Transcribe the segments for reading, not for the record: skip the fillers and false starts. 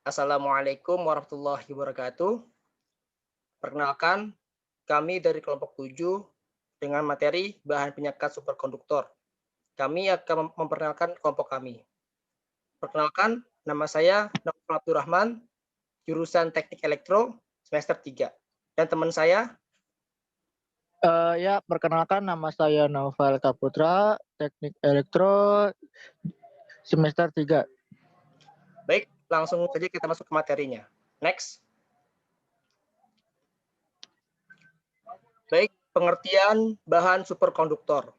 Assalamualaikum warahmatullahi wabarakatuh. Perkenalkan, kami dari kelompok 7 dengan materi bahan penyekat superkonduktor. Kami akan memperkenalkan kelompok kami. Perkenalkan, nama saya Naufal Abdurrahman, jurusan Teknik Elektro semester 3. Dan teman saya, Ya, perkenalkan nama saya Naufal Kaputra, Teknik Elektro semester 3. baik, langsung saja kita masuk ke materinya. Next. Baik, pengertian bahan superkonduktor.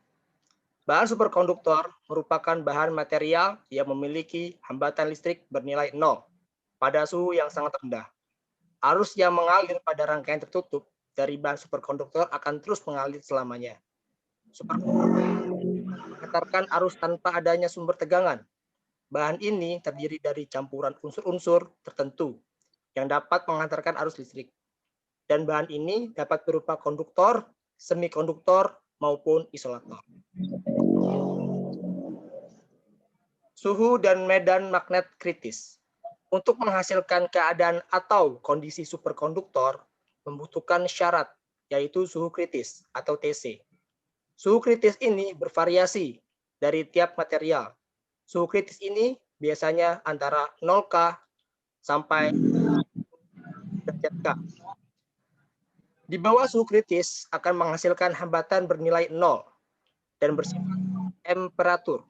Bahan superkonduktor merupakan bahan material yang memiliki hambatan listrik bernilai 0 pada suhu yang sangat rendah. Arus yang mengalir pada rangkaian tertutup dari bahan superkonduktor akan terus mengalir selamanya. Superkonduktor mengantarkan arus tanpa adanya sumber tegangan. Bahan ini terdiri dari campuran unsur-unsur tertentu yang dapat mengantarkan arus listrik. Dan bahan ini dapat berupa konduktor, semikonduktor, maupun isolator. Suhu dan medan magnet kritis. Untuk menghasilkan keadaan atau kondisi superkonduktor, membutuhkan syarat, yaitu suhu kritis atau TC. Suhu kritis ini bervariasi dari tiap material. Suhu kritis ini biasanya antara 0K sampai derajat K. Di bawah suhu kritis akan menghasilkan hambatan bernilai 0 dan bersifat temperatur.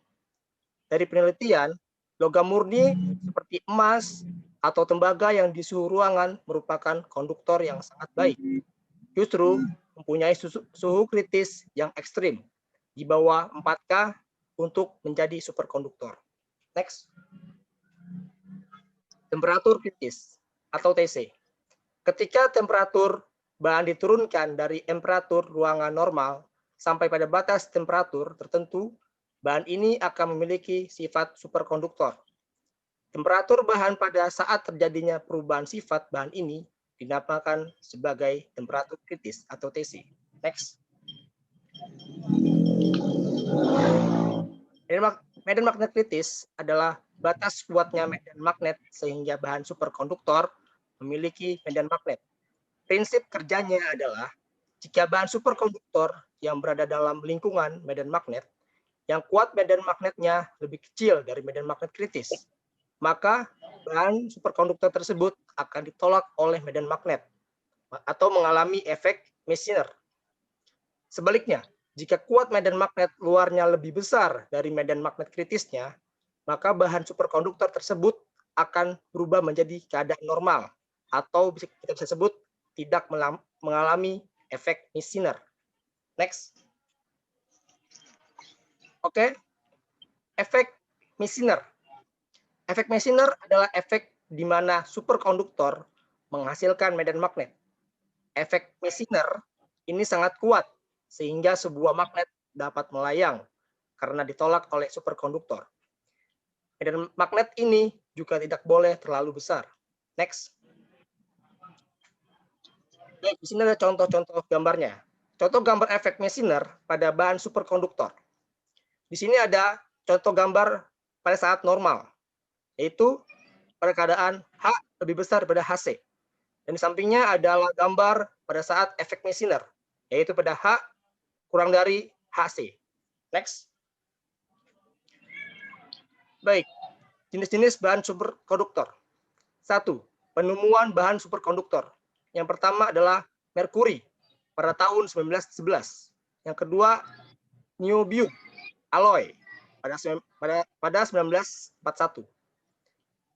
Dari penelitian, logam murni seperti emas atau tembaga yang di suhu ruangan merupakan konduktor yang sangat baik. Justru mempunyai suhu kritis yang ekstrim, di bawah 4K untuk menjadi superkonduktor. Next. Temperatur kritis atau TC. Ketika temperatur bahan diturunkan dari temperatur ruangan normal sampai pada batas temperatur tertentu, bahan ini akan memiliki sifat superkonduktor. Temperatur bahan pada saat terjadinya perubahan sifat bahan ini dinamakan sebagai temperatur kritis atau TC. Next. Medan magnet kritis adalah batas kuatnya medan magnet sehingga bahan superkonduktor memiliki medan magnet. Prinsip kerjanya adalah jika bahan superkonduktor yang berada dalam lingkungan medan magnet, yang kuat medan magnetnya lebih kecil dari medan magnet kritis, maka bahan superkonduktor tersebut akan ditolak oleh medan magnet atau mengalami efek Meissner. Sebaliknya, jika kuat medan magnet luarnya lebih besar dari medan magnet kritisnya, maka bahan superkonduktor tersebut akan berubah menjadi keadaan normal atau kita bisa sebut tidak mengalami efek Meissner. Next. Oke. Efek Meissner. Efek Meissner adalah efek di mana superkonduktor menghasilkan medan magnet. Efek Meissner ini sangat kuat sehingga sebuah magnet dapat melayang karena ditolak oleh superkonduktor. Medan magnet ini juga tidak boleh terlalu besar. Next. Baik, di sini ada contoh-contoh gambarnya. Contoh gambar efek Meissner pada bahan superkonduktor. Di sini ada contoh gambar pada saat normal, yaitu pada keadaan H lebih besar daripada HC. Dan di sampingnya adalah gambar pada saat efek Meissner, yaitu pada H kurang dari HC. Next. Baik, jenis-jenis bahan superkonduktor. 1. Penemuan bahan superkonduktor. Yang pertama adalah merkuri pada tahun 1911. Yang kedua, niobium alloy pada 1941.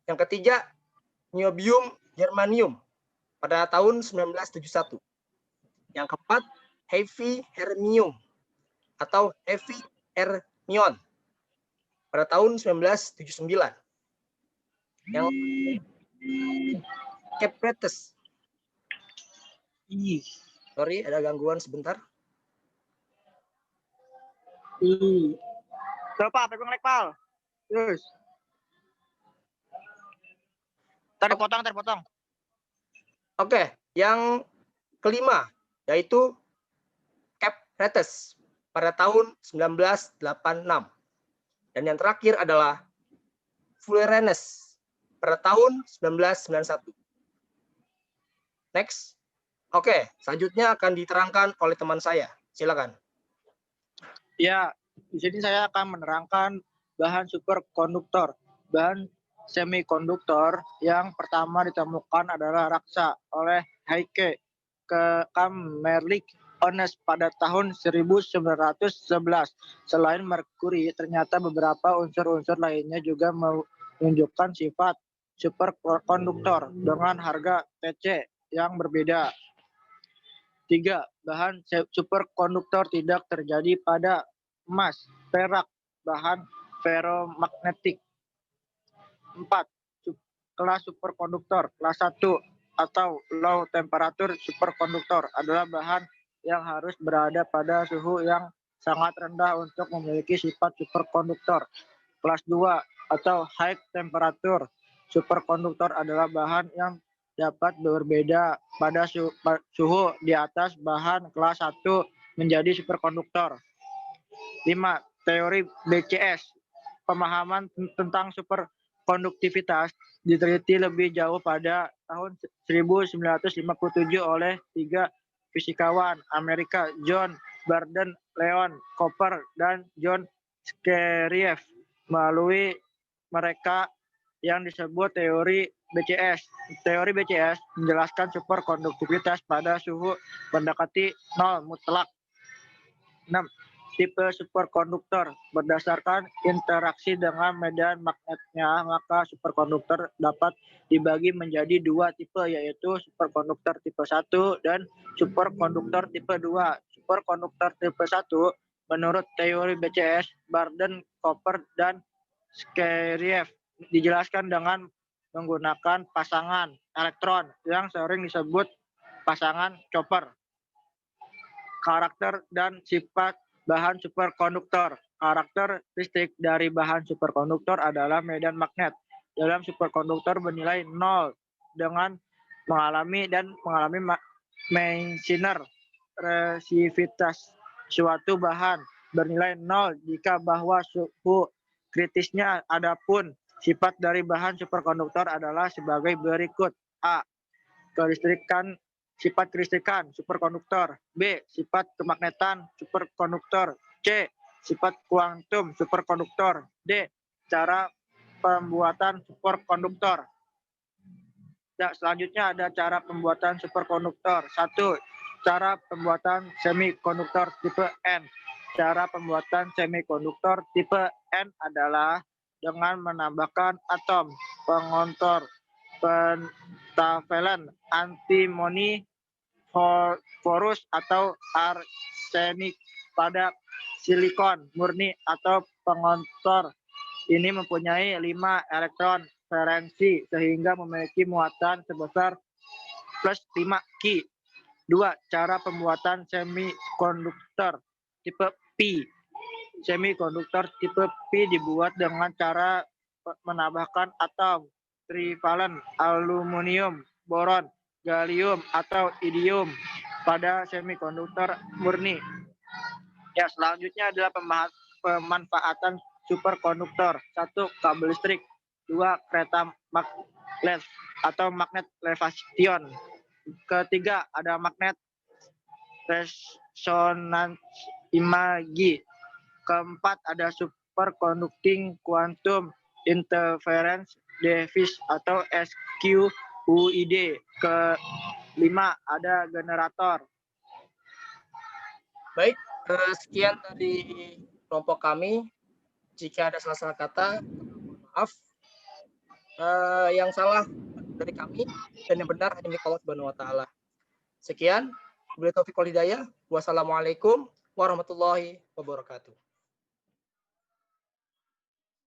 Yang ketiga, niobium germanium pada tahun 1971. Yang keempat, heavy hermium atau heavy hermion pada tahun 1979. Yang Capretes. Sorry, ada gangguan sebentar. Coba, pegang lekpal. Terus. Terpotong. Oke, yang kelima yaitu Capretes pada tahun 1986. Dan yang terakhir adalah Fullerenes pada tahun 1991. Next. Oke, selanjutnya akan diterangkan oleh teman saya. Silakan. Ya, di sini saya akan menerangkan bahan superkonduktor. Bahan semikonduktor yang pertama ditemukan adalah raksa oleh Heike Kamerlingh Onnes pada tahun 1911. Selain merkuri, ternyata beberapa unsur-unsur lainnya juga menunjukkan sifat superkonduktor dengan harga TC yang berbeda. 3. Bahan superkonduktor tidak terjadi pada emas, perak, bahan ferromagnetik. 4. Kelas superkonduktor. Kelas 1 atau low temperature superkonduktor adalah bahan yang harus berada pada suhu yang sangat rendah untuk memiliki sifat superkonduktor. Kelas 2 atau high temperature superkonduktor adalah bahan yang dapat berbeda pada suhu di atas bahan kelas 1 menjadi superkonduktor. 5. Teori BCS. Pemahaman tentang superkonduktivitas diteliti lebih jauh pada tahun 1957 oleh 3 fisikawan Amerika, John Barden, Leon Cooper, dan John Skerrief. Melalui mereka yang disebut teori BCS. Teori BCS menjelaskan superkonduktivitas pada suhu mendekati 0 mutlak. 6. Tipe superkonduktor. Berdasarkan interaksi dengan medan magnetnya, maka superkonduktor dapat dibagi menjadi 2 tipe, yaitu superkonduktor tipe 1 dan superkonduktor tipe 2. Superkonduktor tipe 1 menurut teori BCS, Barden, Cooper, dan Skerrief dijelaskan dengan menggunakan pasangan elektron yang sering disebut pasangan Chopper. Karakter dan sifat bahan superkonduktor. Karakteristik dari bahan superkonduktor adalah medan magnet dalam superkonduktor bernilai 0 dengan mengalami Meissner resistivitas suatu bahan bernilai 0 jika bahwa suhu kritisnya. Adapun sifat dari bahan superkonduktor adalah sebagai berikut. A. Sifat kelistrikan superkonduktor. B. Sifat kemagnetan superkonduktor. C. Sifat kuantum superkonduktor. D. Cara pembuatan superkonduktor. Selanjutnya ada cara pembuatan superkonduktor. 1. Cara pembuatan semikonduktor tipe N. Cara pembuatan semikonduktor tipe N adalah dengan menambahkan atom pengontor pentavalen antimoni fosforus atau arsenik pada silikon murni atau pengontor. Ini mempunyai 5 elektron valensi sehingga memiliki muatan sebesar plus 5 Ki. 2. Cara pembuatan semikonduktor tipe P. Semikonduktor tipe P dibuat dengan cara menambahkan atom trivalen aluminium, boron, gallium, atau indium pada semikonduktor murni. Ya, selanjutnya adalah pemanfaatan superkonduktor. 1. Kabel listrik. 2. Kereta magnet atau magnet levitation. Ketiga, ada magnet resonans imagi. Keempat, ada superconducting quantum interference device atau SQUID. Kelima, ada generator. Baik, sekian dari kelompok kami. Jika ada salah-salah kata, maaf. Yang salah dari kami dan yang benar hanya milik Allah Subhanahu wa taala. Sekian, wabillahi taufiq wal hidayah. Wassalamualaikum warahmatullahi wabarakatuh.